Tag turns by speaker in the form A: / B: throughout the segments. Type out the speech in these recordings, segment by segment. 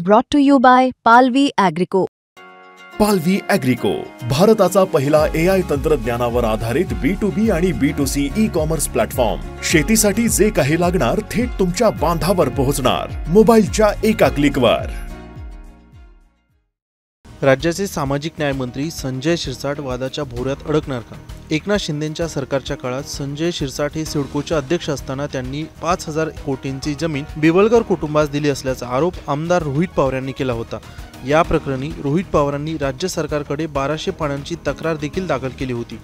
A: Brought to you by Palvi Agrico.
B: पालवी ॲग्रिको, भारताचा पहिला AI तंत्रज्ञानावर आधारित B2B आणि B2C ई-कॉमर्स प्लॅटफॉर्म. शेतीसाठी जे काही लागणार थेट तुमच्या बांधावर पोहोचणार, मोबाईलच्या एका क्लिकवर.
C: राज्याचे सामाजिक न्याय मंत्री संजय शिरसाट वादाच्या भोवऱ्यात अडकणार का? एकनाथ शिंदेंच्या सरकारच्या काळात संजय शिरसाट हे सिडकोचे अध्यक्ष असताना त्यांनी 5,000 कोटींची जमीन बिवलकर कुटुंबास दिली असल्याचा आरोप आमदार रोहित पवार यांनी केला होता. या प्रकरणी रोहित पवारांनी राज्य सरकारकडे 1200 पानांची तक्रार देखील दाखल केली होती.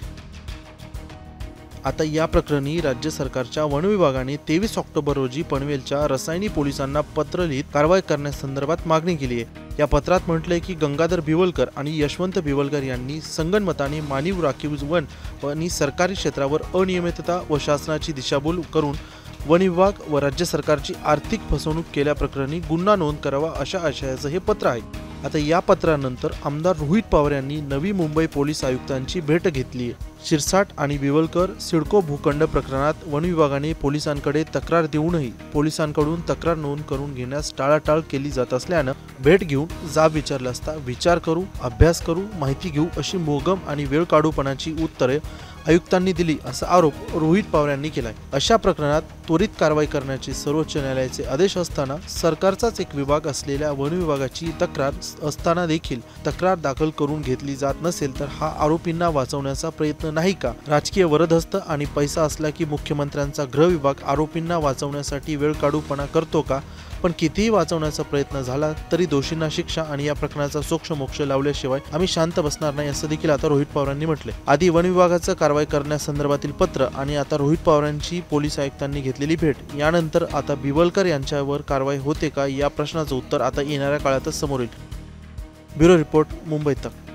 C: आता या प्रकरणी राज्य सरकारच्या वन विभागाने 23 ऑक्टोबर रोजी पनवेलच्या रसायनी पोलिसांना पत्र लिहित कारवाई करण्यासंदर्भात मागणी केली आहे. या पत्रात म्हटलंय की गंगाधर बिवलकर आणि यशवंत बिवलकर यांनी संगनमताने मानीव राखीव वन आणि सरकारी क्षेत्रावर अनियमितता व शासनाची दिशाभूल करून वन विभाग व राज्य सरकारची आर्थिक फसवणूक केल्याप्रकरणी गुन्हा नोंद करावा अशा आशयाचं हे पत्र आहे. आता या पत्रानंतर आमदार रोहित पवार यांनी नवी मुंबई पोलीस आयुक्तांची भेट घेतली आहे. शिरसाट आणि बिवलकर सिडको भूखंड प्रकरणात वन विभागाने पोलिसांकडे तक्रार देऊनही पोलिसांकडून तक्रार नोंद करून घेण्यास टाळाटाळ केली जात असल्यानं भेट घेऊन जाब विचारला असता विचार करू, अभ्यास करू, माहिती घेऊ अशी मोगम आणि वेळ काढूपणाची उत्तरे आयुक्तांनी दिली असा आरोप रोहित पवार यांनी केलाय. अशा प्रकरणात त्वरित कारवाई करण्याचे सर्वोच्च न्यायालयाचे आदेश असताना सरकारचाच एक विभाग असलेल्या वन विभागाची तक्रार असताना देखील तक्रार दाखल करून घेतली जात नसेल तर हा आरोपींना वाचवण्याचा प्रयत्न नाही का? राजकीय वरदहस्त आणि पैसा असला की मुख्यमंत्र्यांचा गृह विभाग आरोपींना वाचवण्यासाठी वेळ काढूपणा करतो का? पण कितीही वाचवण्याचा प्रयत्न झाला तरी दोषींना शिक्षा आणि या प्रकरणाचा सोक्ष मोक्ष लावल्याशिवाय आम्ही शांत बसणार नाही असं देखील आता रोहित पवारांनी म्हटले. आधी वन विभागाचं कारवाई करण्यासंदर्भातील पत्र आणि आता रोहित पवारांची पोलीस आयुक्तांनी घेतलेली भेट, यानंतर आता बिवलकर यांच्यावर कारवाई होते का या प्रश्नाचं उत्तर आता येणाऱ्या काळातच समोर येईल. ब्युरो रिपोर्ट, मुंबई तक.